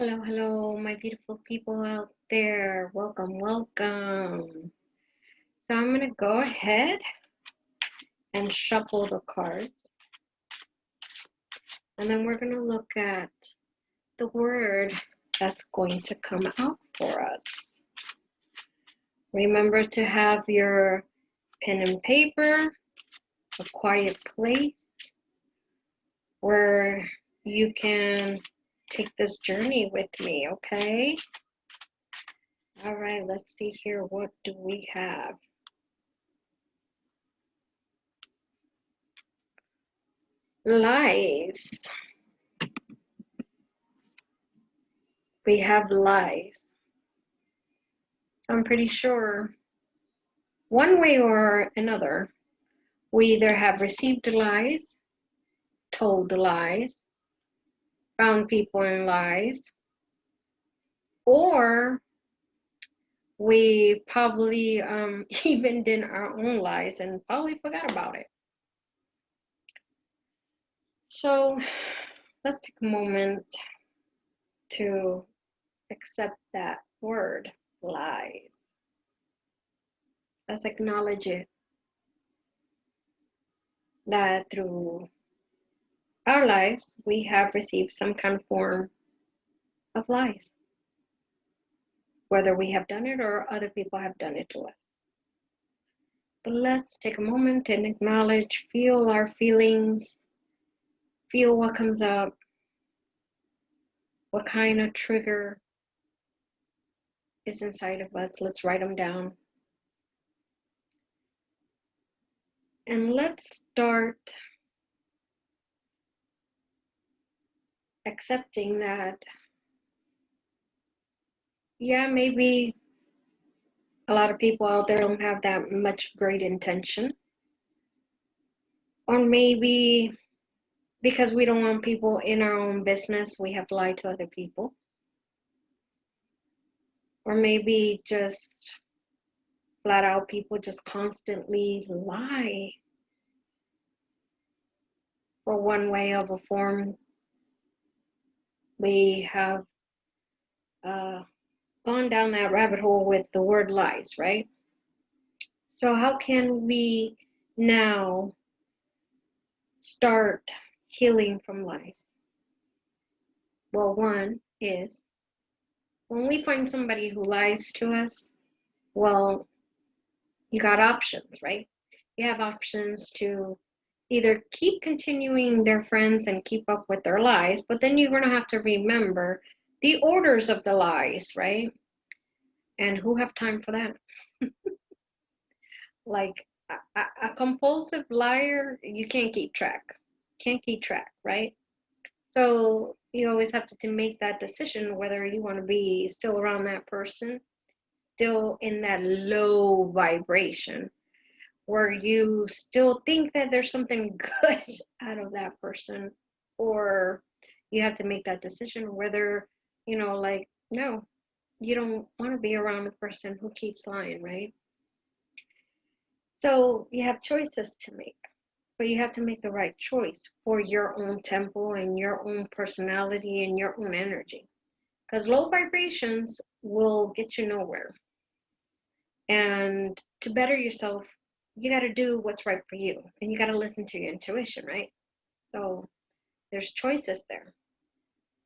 Hello, hello, my beautiful people out there. Welcome, welcome. So I'm going to go ahead and shuffle the cards, and then we're going to look at the word that's going to come out for us. Remember to have your pen and paper, a quiet place where you can take this journey with me, okay? All right, let's see here. What do we have? Lies. We have lies. So I'm pretty sure one way or another, we either have received lies, told lies, found people in lies, or we probably even did our own lies and probably forgot about it. So let's take a moment to accept that word, lies. Let's acknowledge it, that through our lives, we have received some kind of form of lies, whether we have done it or other people have done it to us. But let's take a moment and acknowledge, feel our feelings, feel what comes up, what kind of trigger is inside of us. Let's write them down. And let's start accepting that, yeah, maybe a lot of people out there don't have that much great intention. Or maybe because we don't want people in our own business, we have lied to other people. Or maybe just flat out people just constantly lie for one way of a form. We have gone down that rabbit hole with the word lies, right? So how can we now start healing from lies? Well, one is when we find somebody who lies to us, well, you got options, right? You have options to either keep continuing their friends and keep up with their lies, but then you're going to have to remember the orders of the lies, right? And who have time for that? Like a compulsive liar, you can't keep track. Can't keep track, right? So you always have to make that decision whether you want to be still around that person, still in that low vibration, where you still think that there's something good out of that person, or you have to make that decision whether, like, no, you don't want to be around a person who keeps lying, right? So you have choices to make, but you have to make the right choice for your own tempo and your own personality and your own energy, because low vibrations will get you nowhere. And to better yourself, you got to do what's right for you, and you got to listen to your intuition, right? So there's choices there.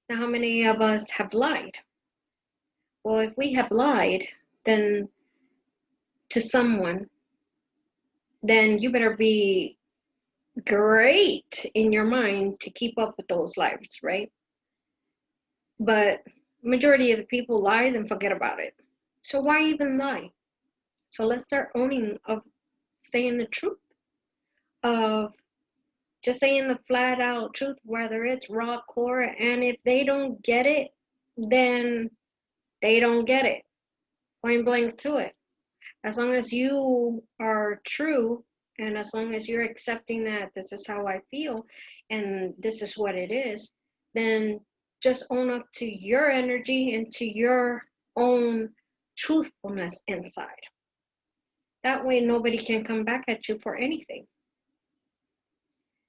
Now, how many of us have lied? Well, if we have lied, then to someone, then you better be great in your mind to keep up with those lies, right? But majority of the people lies and forget about it. So why even lie? So let's start owning of saying the truth, of just saying the flat out truth, whether it's raw core. And if they don't get it, then they don't get it. Point blank to it. As long as you are true, and as long as you're accepting that this is how I feel and this is what it is, then just own up to your energy and to your own truthfulness inside. That way nobody can come back at you for anything.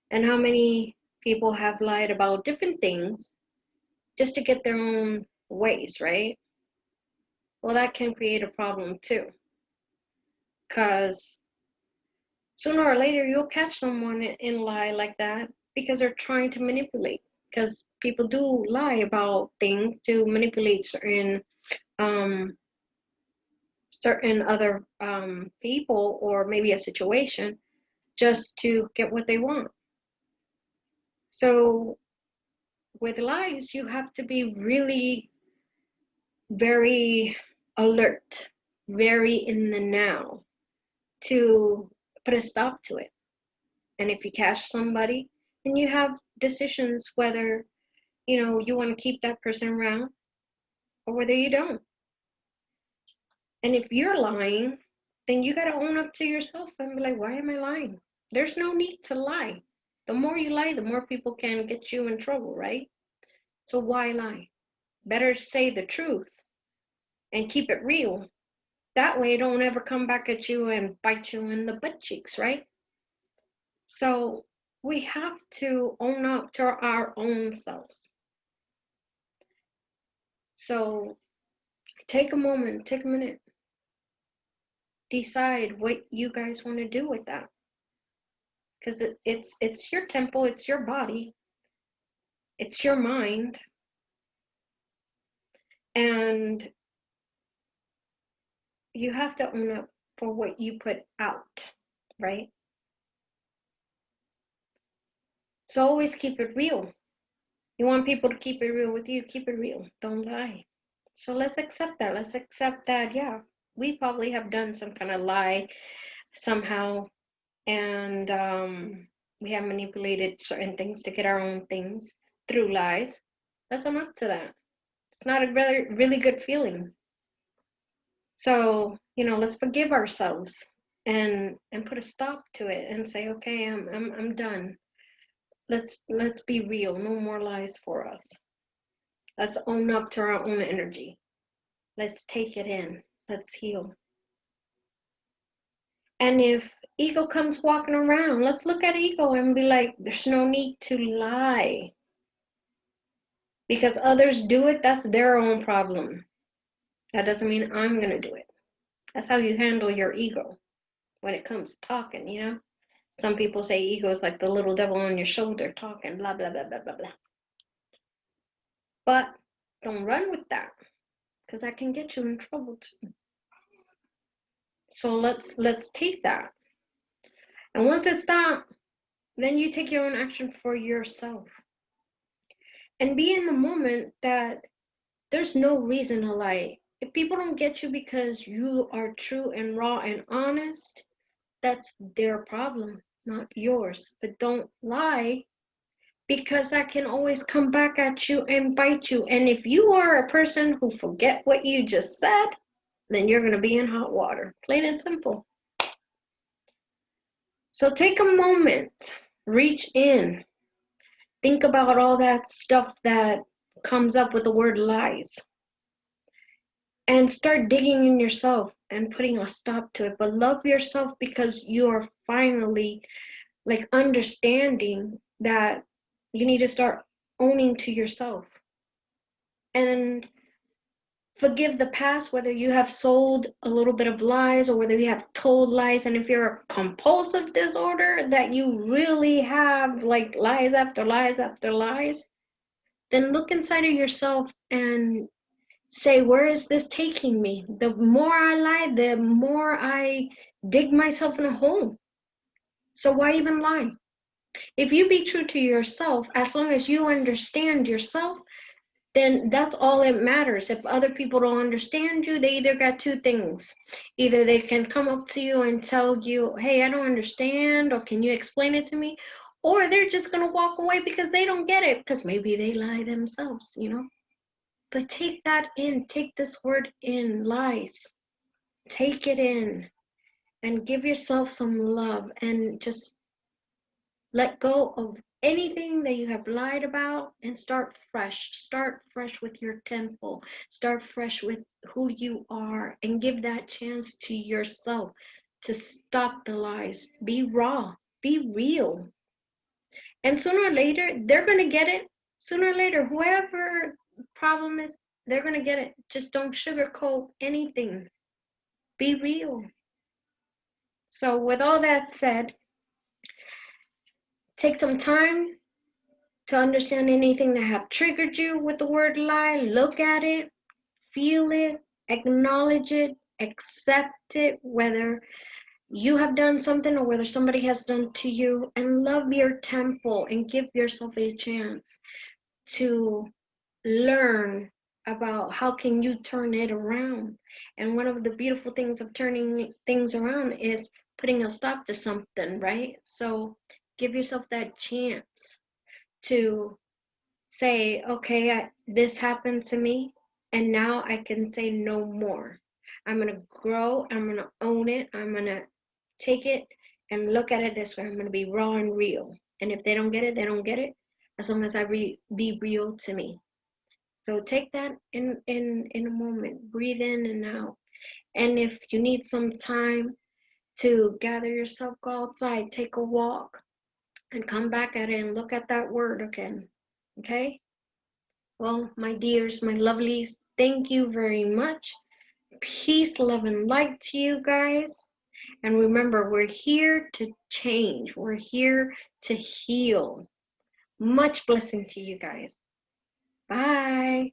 And how many people have lied about different things just to get their own ways, right? Well, that can create a problem too, because sooner or later you'll catch someone in lie like that because they're trying to manipulate. Because people do lie about things to manipulate um, certain other people or maybe a situation just to get what they want. So with lies, you have to be really very alert, very in the now to put a stop to it. And if you catch somebody, then you have decisions whether you want to keep that person around or whether you don't. And if you're lying, then you got to own up to yourself and be like, why am I lying? There's no need to lie. The more you lie, the more people can get you in trouble, right? So why lie? Better say the truth and keep it real. That way it don't ever come back at you and bite you in the butt cheeks, right? So we have to own up to our own selves. So take a moment, take a minute, decide what you guys want to do with that. Because it's your temple, it's your body, it's your mind, and you have to own up for what you put out, right? So always keep it real. You want people to keep it real with you, keep it real. Don't lie. So let's accept that. Let's accept that, yeah, we probably have done some kind of lie somehow, and we have manipulated certain things to get our own things through lies. Let's own up to that. It's not a really, really good feeling. So, let's forgive ourselves and put a stop to it and say, okay, I'm done. Let's be real. No more lies for us. Let's own up to our own energy. Let's take it in. Let's heal. And if ego comes walking around, let's look at ego and be like, there's no need to lie. Because others do it, that's their own problem. That doesn't mean I'm going to do it. That's how you handle your ego when it comes talking. Some people say ego is like the little devil on your shoulder talking, blah, blah, blah, blah, blah, blah. But don't run with that, because that can get you in trouble too. So let's take that. And once it's done, then you take your own action for yourself. And be in the moment that there's no reason to lie. If people don't get you because you are true and raw and honest, that's their problem, not yours. But don't lie, because that can always come back at you and bite you. And if you are a person who forget what you just said, then you're going to be in hot water. Plain and simple. So take a moment, reach in, think about all that stuff that comes up with the word lies, and start digging in yourself and putting a stop to it. But love yourself, because you are finally like understanding that you need to start owning to yourself. And forgive the past, whether you have sold a little bit of lies or whether you have told lies. And if you're a compulsive disorder, that you really have like lies after lies after lies, then look inside of yourself and say, where is this taking me? The more I lie, the more I dig myself in a hole. So why even lie? If you be true to yourself, as long as you understand yourself, then that's all that matters. If other people don't understand you, they either got two things. Either they can come up to you and tell you, hey, I don't understand, or can you explain it to me? Or they're just going to walk away because they don't get it, because maybe they lie themselves. But take that in, take this word in, lies. Take it in and give yourself some love, and just let go of anything that you have lied about and start fresh. Start fresh with your temple. Start fresh with who you are, and give that chance to yourself to stop the lies. Be raw, be real. And sooner or later, they're going to get it. Sooner or later, whoever problem is, They're going to get it. Just don't sugarcoat anything. Be real. So with all that said, take some time to understand anything that have triggered you with the word lie. Look at it, feel it, acknowledge it, accept it, whether you have done something or whether somebody has done to you, and love your temple and give yourself a chance to learn about how can you turn it around. And one of the beautiful things of turning things around is putting a stop to something, right? So give yourself that chance to say, okay, this happened to me, and now I can say no more. I'm going to grow, I'm going to own it, I'm going to take it and look at it this way. I'm going to be raw and real. And if they don't get it, they don't get it, as long as I be real to me. So take that in a moment, breathe in and out. And if you need some time to gather yourself, go outside, take a walk, and come back at it and look at that word again. Okay? Well, my dears, my lovelies, thank you very much. Peace, love, and light to you guys. And remember, we're here to change. We're here to heal. Much blessing to you guys. Bye.